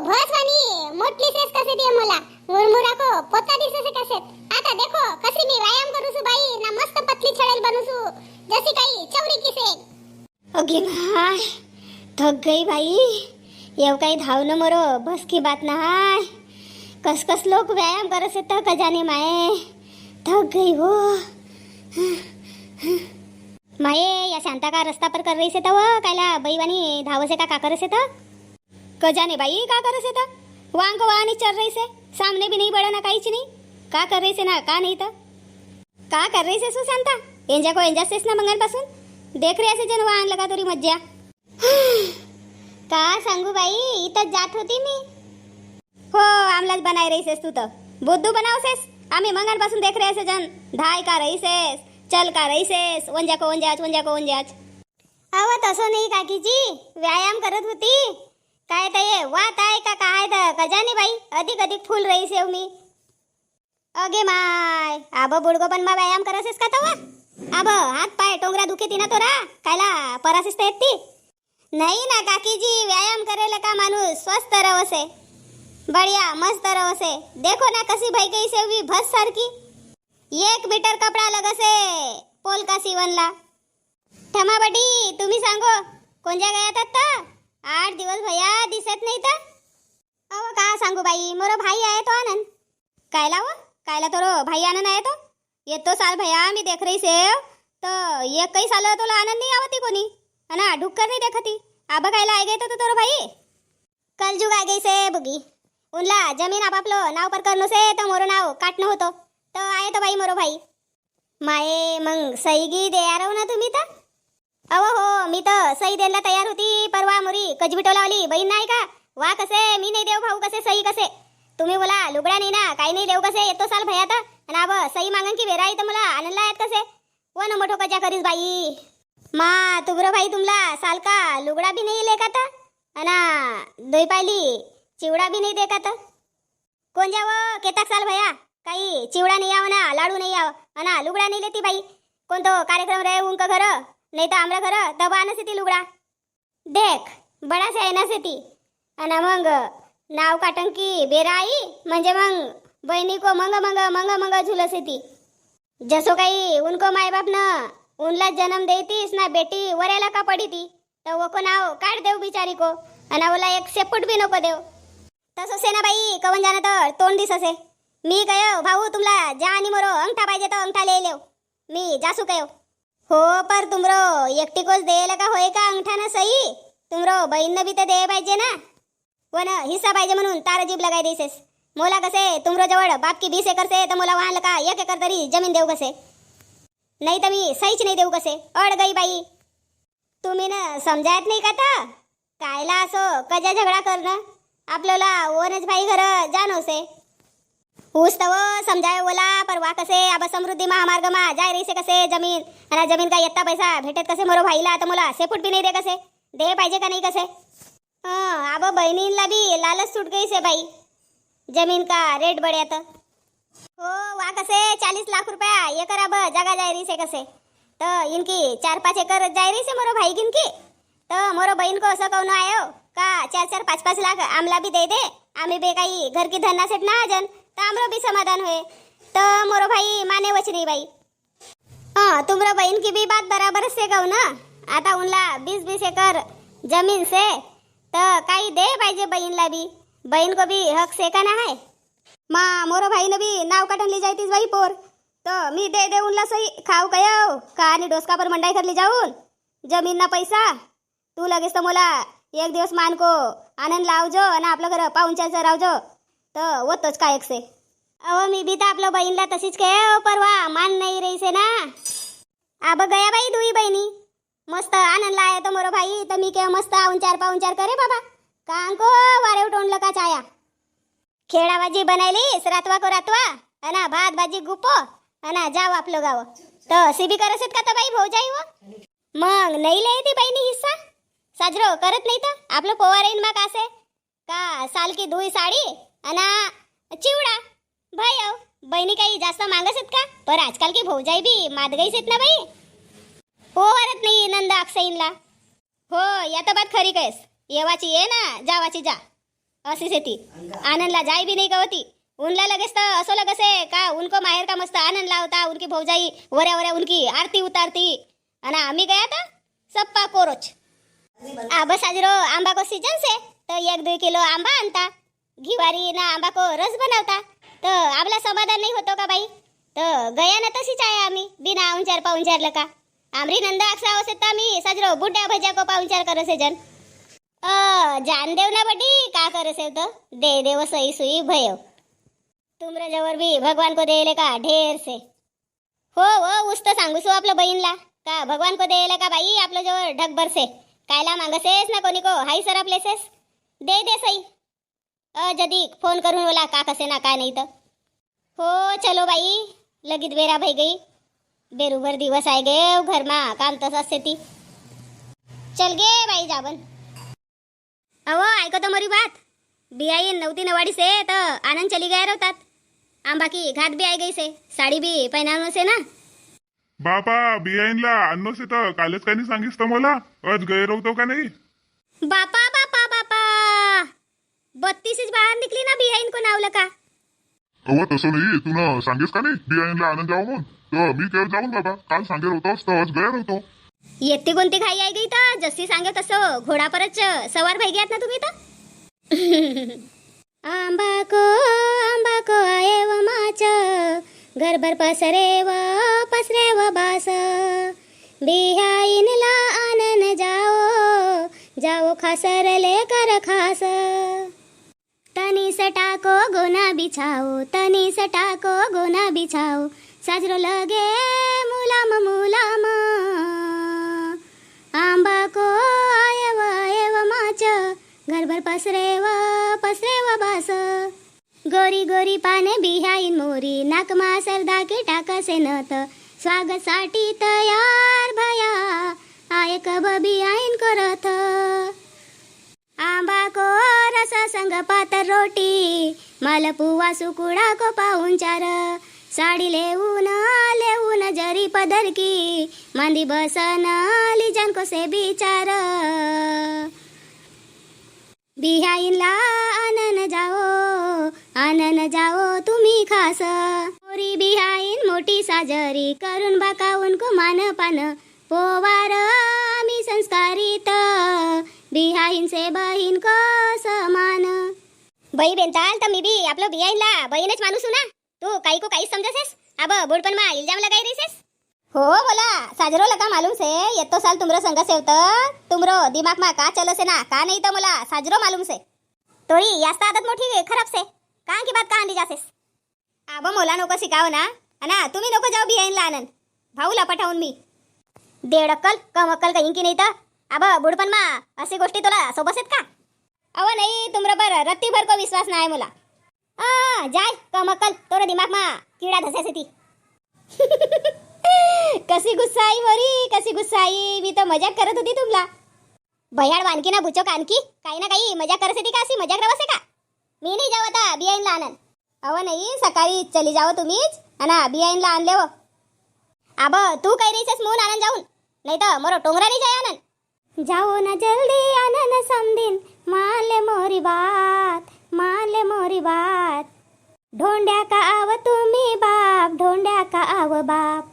भसवानी मोटली cess कसे दिए मला मुरमुरा को पोता दिसे से कसे आता देखो कसी मी व्यायाम करू सु बाई ना मस्त पतली छड़ेल बनू सु जैसी काही चौरी की से अगे माय थक गई भाई येव काही धावणं मरो बस की बात ना हाय कस कस लोग व्यायाम करत से का जाने माये थक गई हो माये या शांता का रस्ता पर कर रही से तव कायला बैवानी धाव से का करे से त क जाने भाई का करे से त वांग वानी चल रही से सामने भी नहीं बढ़ा ना काहीच नहीं का कर रही से ना का नाही त का कर रही से सु शांता एंजा को एंजा सेस ना मंगल पासून देख रही असे जन वाहन लगा तरी मज्जा का सांगू बाई इथं जात होती मी हो आमलाच बनाय रहीसेस तू तर बुद्धू बनावसेस आम्ही मंगळपासून देख रहे असे जन धाय का रहीसेस चल का रहीसेस वंजा को वंजाच अव तसं नाही काकीजी व्यायाम करत होती काय ते वात आहे का काय तर कजानी बाई अधिक अधिक फुल रही सेव मी अगे माय आब बुडगो पण मा व्यायाम करसेस का तवा अब हात पाय टोंगरा दुखे ती ना तोरा कायला परासिस येती नाही ना काकीजी व्यायाम करेला का माणूस स्वस्थ रवसे बढ़िया मस्त रवसे देखो ना कसी भाई गई से भी भस सारखी 1 मीटर कपडा लगसे पोलका सीवनला ठमाबडी तुम्ही सांगो कोणत्या गया तत्ता 8 दिवस भैया दिसत नाही तर अहो का सांगू बाई मोरो भाई आहे तो आनंद कायला तो भाई आनंद आहे तो येतो साल भैया मी देख रही से तो एक कई साल तुला आनंद नहीं आवती कोनी ना ढुक्कर नहीं देखती आबा कायला आए गए तो तोरो भाई कल जुग आ गई से बुगी उनला जमीन आपापलो नाव पर करनो से तो मोरो नाव काटणं होतो तो आए तो बाई मोरो भाई माये मग सही गी दे रहो ना तुम्ही तर अहो हो मी तर सही द्यायला तयार होती परवा मोरी कजबिटोलावली बहीण नाही का वा कसे मी नाही देव भाऊ कसे सही कसे तुम्ही बोला लुगडा नाही ना काही नाही देव कसे येतो साल भैया तर आणि अब सही मागन की वेराई तर मला आनंदला आहेत कसे वन मोठो कजा करीस बाई मा तुगरो भाई तुमला साल का लुगडा भी नहीं लेका था अना दोई पायली चिवडा भी नहीं देखा था कोण जाव केताक साल भैया काही चिवडा नहीं आव ना लाडू नहीं आव अना लुगडा नहीं लेती भाई कोण तो कार्यक्रम रहे उनका घर नहीं तो आमरा घर तब आना से ती लुगडा देख बड़ा से आना से ती अना मग नाव काटंकी बेरा आई म्हणजे मग बहिणी को मंग झुलस ती जसो काही उनको माय बाप न उनला जन्म देतीस ना बेटी वरेला का पडी ती तो वो को नाव काट देव बिचारी को अना बोला एक सेपुट भी नको देव तसो से ना बाई कवन जाना तर तोंड दिस असे मी कयो भाऊ तुमला जा आणि मोरो अंगठा पाहिजे तो अंगठा ले लेव मी जासू कयो हो पर तुमरो एकटी कोच देला का होय का अंगठा ना सही तुमरो बहीण भी तर दे पाहिजे ना वन हिस्सा पाहिजे म्हणून तार जीभ लगाय देसेस मोला कसे तुमरो जवळ बाप की 20 एकर से तर मोला वहां का 1 एकर तरी जमीन देऊ कसे नाही तर मी सहीच नाही देऊ कसे अड गई बाई तुम्ही ना समजायत नाही का तर कायला असो कजा झगडा करणं आपल्याला ओनच भाई घर जानो से उस तव समजाय बोला परवा कसे अब समृद्धी महामार्ग मा जाय रही से कसे जमीन आणि जमीन का येत्ता पैसा भेटत कसे मोरो भाईला तर मला सेपुट भी नहीं दे कसे दे पाहिजे का नाही कसे अब बहिणींना भी लालच सुट गई से भाई जमीन का रेट बढ़िया तो हो वा कसे 40 लाख रुपया एकर अब जगह जाय रही से कसे तो इनकी 4-5 एकर जाय रही से मोरो भाई गिनकी तो मोरो बहन को असं कौन आयो का 4-4 5-5 लाख आमला भी दे दे आम्ही बे काही घर की धन्ना सेट ना जन तो आमरो भी समाधान हुए तो मोरो भाई माने वच नहीं भाई तुमरो बहन की भी बात बराबर से कहू ना आता उनला 20-20 एकर जमीन से तो काही दे पाहिजे बहीणला भी बहीण को भी हक से का ना है मा मोरो भाई ने भी नाव काटन ली जायतीस भाई पोर तो मी दे उनला सही खाऊ कयो का आणि डोसका पर मंडाई कर ली जाऊन जमीन ना पैसा तू लगेच तर मला एक दिवस मान को आनंद लावजो आणि आपलं घर पाहुणचाचं रावजो तर होतोच काय एक से अहो मी भी तर आपलं बहीणला तशीच कयो परवा मान नाही रही से ना अब गया बाई दुई बहिणी मस्त आनंद लाया तो मोरो भाई तर मी के मस्त पाहुणचार करे बाबा कांको वारे उठवलं का चाया खेळाबाजी बनायलीस रातवा को रातवा अना भात भाजी गुपो अना जाव आपलं गाव तर सिबी करसेत का तर बाई भाऊ जाई मग नाही लय ती बहिणी हिस्सा साजरो करत नाही तर आपलं पोवारेन मा कासे का साल की दुई साडी अना चिवडा भाई बहिणी काही जास्त मागसेत का पर आजकाल की भौजाई बी मादगाईसेत ना बाई पोवारत नाही नंदा अक्षयीनला हो या तर बात खरी कैस येवाची ये ना जावाची जा अशी सेती आनंदला जाय भी नाही का होती उनला लगेच तर असं लगसे का उनको माहेर का मस्त आनंद लावता उनकी भौजाई वऱ्या वऱ्या उनकी आरती उतारती आणि आम्ही गया था सप्पा कोरोच अब साजरो आंबा को सीजन से तो 1-2 किलो आंबा आणता घिवारी ना आंबा को रस बनवता तर आपला समाधान नाही होतो का बाई तर गया ना तशीच आहे आम्ही बिना पाहुणचार पाहुणचारलं का आमरी नंदा अक्षरा असे तर आम्ही साजरो बुड्या भज्या को पाहुणचार करसे जन जान देव ना बडी का करसे तो दे देव सई सुई भयो तुमरे जवळ भी भगवान को देले का ढेर से हो उस्त सांगू सो आपलं बहीणला का भगवान को देले का बाई आपलं जवळ ढगभर से कायला मागसेस ना कोणी को हाई सर आपलेसेस दे सई जदी फोन करून बोला का कसे ना काय नाही तर हो चलो बाई लगीत बेरा भई गई बेरुभर दिवस आहे गे घर मा काम तस असते ती चल गे बाई जाबन अहो ऐको तो मरी बात बियाई नवती नवाड़ी से तो आनंद चली गया रहतात आंबा की घात भी आई गई से साड़ी भी पहनावनो से ना बापा बियाईनला आणलो से तर कालच काही सांगितलं तर मला आज गैर होतो का नाही बापा बापा बापा 32 बाहेर निघली ना बियाईन को नावलं का अहो तसं नाही तू ना सांगेस का नाही बियाईनला आनंद जाऊ म्हणून तर मी केव्हा जाऊन बाबा काल सांगेल होतोस तर आज गैर होतो येते कोणती खाई आई गई तर जशी सांगे तसं घोडा परच सवार भाई गयात ना तुम्ही तर आंबा को आये व माच घरभर पसरे व बास बिहाईनला आनन जाओ खासर लेकर खास तनी सटाको गोना बिछाओ साजरो लगे मुलाम आंबा को आये व माच घरभर पसरे व बास गोरी पाने बिहाईन मोरी नाकमा सरदा के टाका से नत स्वागत साठी तयार भया आय कब बिहाईन करत आंबा को रस संग पातर रोटी मालपुवा सुकुडा को पाहुणचार साडी लेऊन जरी पदर की मांदी बसन लिजन को से बिचार बिहाईनला आनन जाओ तुम्ही खास मोरी बिहाईन मोठी साजरी करून बाकावून को मान पान पोवार आम्ही संस्कारित बिहाईन से बहीण को समान बाई बेंताल तर मी बी आपलं बिहाईनला बहीणच मानूस ना तू काही को काही समजसेस अब बुडपन मा इल्जाम लगाई रहीसेस हो बोला साजरो लगा मालूम से येतो साल तुमरो संग सेवत तुमरो दिमाग मा का चलसे ना का नाही तर मला साजरो मालूम से तोरी यास्त आदत मोठी खराब से का की बात का आंदी जासेस अब मोला नको शिकाव ना अना तुम्ही नको जाऊ बिहाईनला आनंद भाऊला पठावून मी देड अक्कल कम अक्कल काही की नाही तर अब बुडपन मा अशी गोष्टी तुला सोबसेत का अव नाही तुमरो पर रत्ती भर को विश्वास नाही मला जाय कम अक्कल तोर दिमाग मा कीड़ा धसासे ती कशी गुस्साई मी तर मजाक करत होती तुमला भयाड वानकी ना बुचो कानकी काही ना काही मजाक करत होती का अशी मजाक रवसे का मी नाही जाऊ आता बियाईनला आनंद अव नाही सकाळी चली जावं तुम्हीच आणि बियाईनला आणले व अब तू काही रहीसेस म्हणून आनंद जाऊन नाही तर मरो टोंगरा नाही जाय आनंद जाओ ना जल्दी आनंद समदिन माले मोरी बात ढोंड्या का आव तुम्ही बाप ढोंड्या का आव बाप